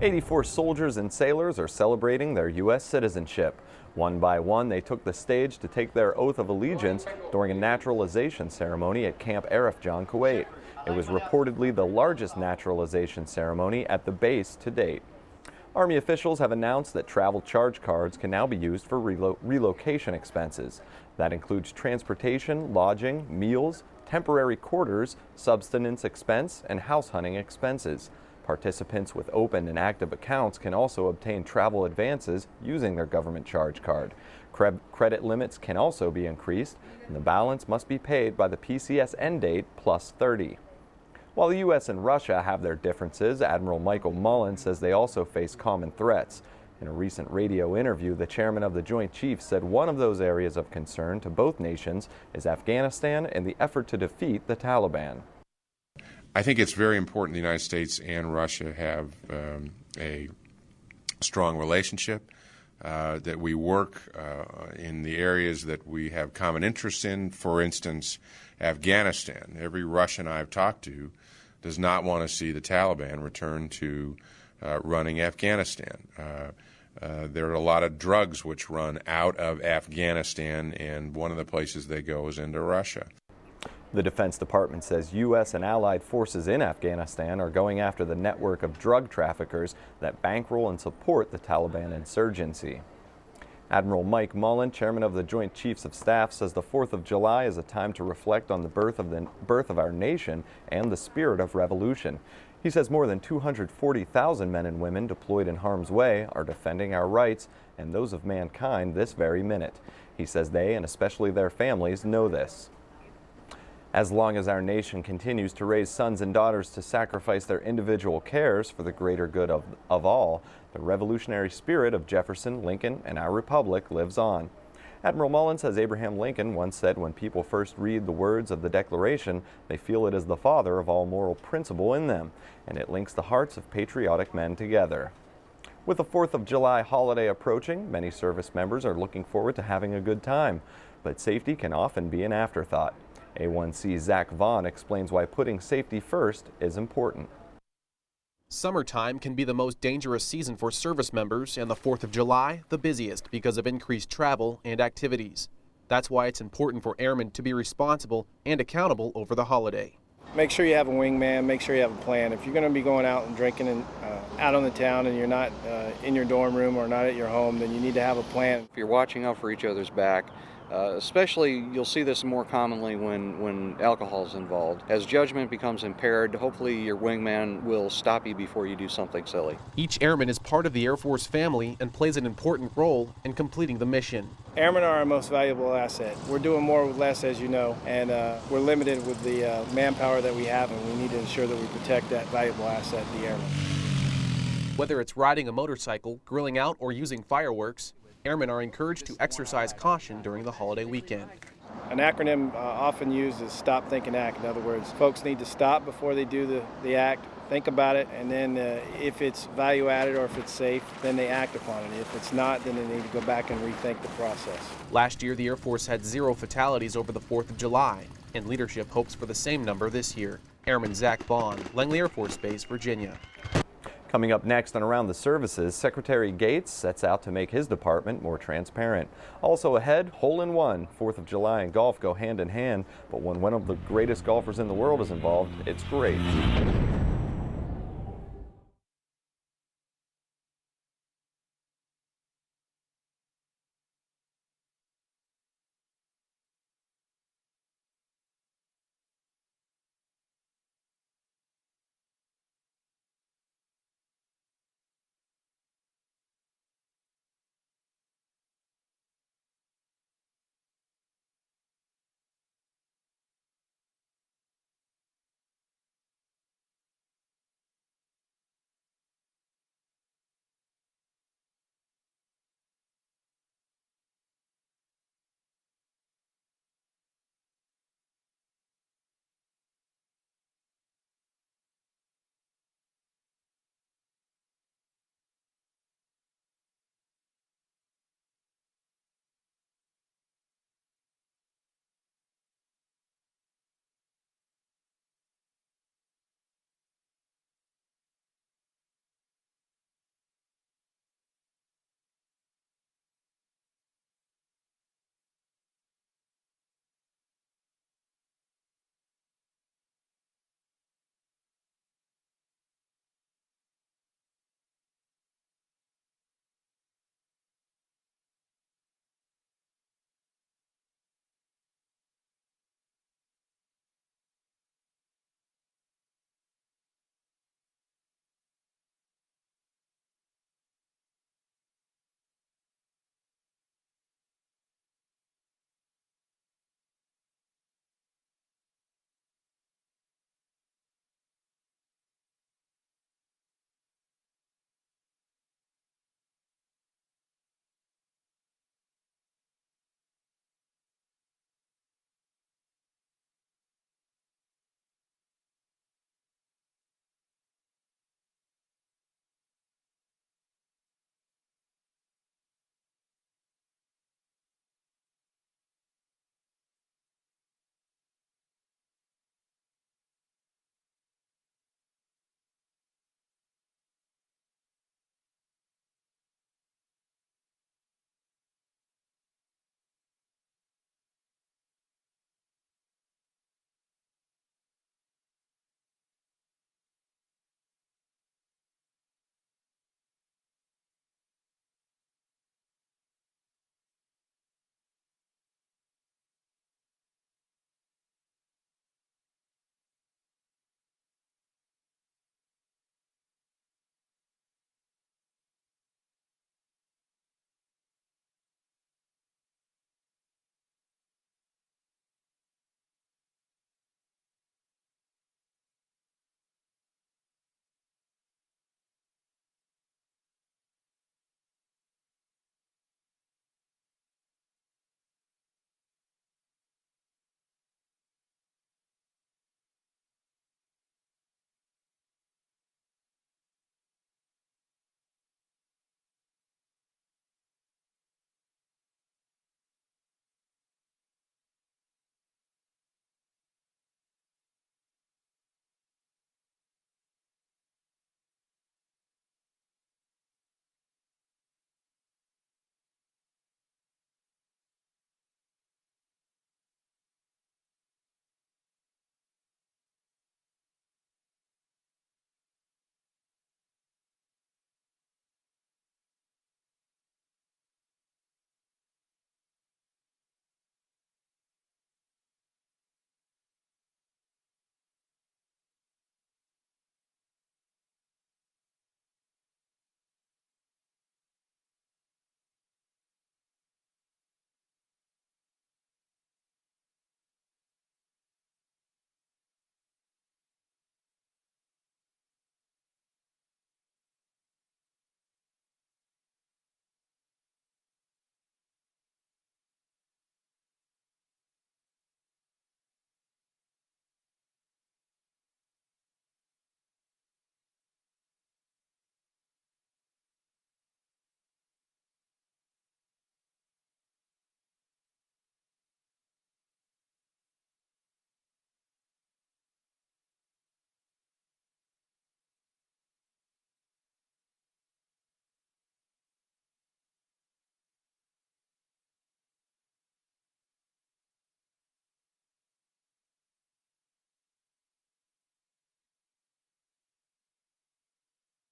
84 soldiers and sailors are celebrating their U.S. citizenship. One by one, they took the stage to take their oath of allegiance during a naturalization ceremony at Camp Arifjan, Kuwait. It was reportedly the largest naturalization ceremony at the base to date. Army officials have announced that travel charge cards can now be used for relocation expenses. That includes transportation, lodging, meals, temporary quarters, subsistence expense, and house hunting expenses. Participants with open and active accounts can also obtain travel advances using their government charge card. Credit limits can also be increased, and the balance must be paid by the PCS end date plus 30. While the U.S. and Russia have their differences, Admiral Michael Mullen says they also face common threats. In a recent radio interview, the chairman of the Joint Chiefs said one of those areas of concern to both nations is Afghanistan and the effort to defeat the Taliban. I think it's very important the United States and Russia have a strong relationship, that we work in the areas that we have common interests in. For instance, Afghanistan. Every Russian I've talked to does not want to see the Taliban return to running Afghanistan. There are a lot of drugs which run out of Afghanistan, and one of the places they go is into Russia. The Defense Department says U.S. and allied forces in Afghanistan are going after the network of drug traffickers that bankroll and support the Taliban insurgency. Admiral Mike Mullen, chairman of the Joint Chiefs of Staff, says the 4th of July is a time to reflect on the birth of our nation and the spirit of revolution. He says more than 240,000 men and women deployed in harm's way are defending our rights and those of mankind this very minute. He says they, and especially their families, know this. As long as our nation continues to raise sons and daughters to sacrifice their individual cares for the greater good of all, the revolutionary spirit of Jefferson, Lincoln, and our republic lives on. Admiral Mullen says Abraham Lincoln once said when people first read the words of the Declaration, they feel it is the father of all moral principle in them, and it links the hearts of patriotic men together. With the 4th of July holiday approaching, many service members are looking forward to having a good time, but safety can often be an afterthought. A1C's Zach Vaughn explains why putting safety first is important. Summertime can be the most dangerous season for service members, and the 4th of July the busiest because of increased travel and activities. That's why it's important for airmen to be responsible and accountable over the holiday. Make sure you have a wingman, make sure you have a plan. If you're going to be going out and drinking and out on the town and you're not in your dorm room or not at your home, then you need to have a plan. If you're watching out for each other's back, especially you'll see this more commonly when alcohol is involved. As judgment becomes impaired, hopefully your wingman will stop you before you do something silly. Each airman is part of the Air Force family and plays an important role in completing the mission. Airmen are our most valuable asset. We're doing more with less, as you know, and we're limited with the manpower that we have, and we need to ensure that we protect that valuable asset, the airmen. Whether it's riding a motorcycle, grilling out, or using fireworks, airmen are encouraged to exercise caution during the holiday weekend. An acronym often used is Stop, Think, and Act. In other words, folks need to stop before they do the act, think about it, and then if it's value added or if it's safe, then they act upon it. If it's not, then they need to go back and rethink the process. Last year, the Air Force had 0 fatalities over the 4th of July, and leadership hopes for the same number this year. Airman Zach Bond, Langley Air Force Base, Virginia. Coming up next and around the services, Secretary Gates sets out to make his department more transparent. Also ahead, hole-in-one. 4th of July and golf go hand in hand, but when one of the greatest golfers in the world is involved, it's great.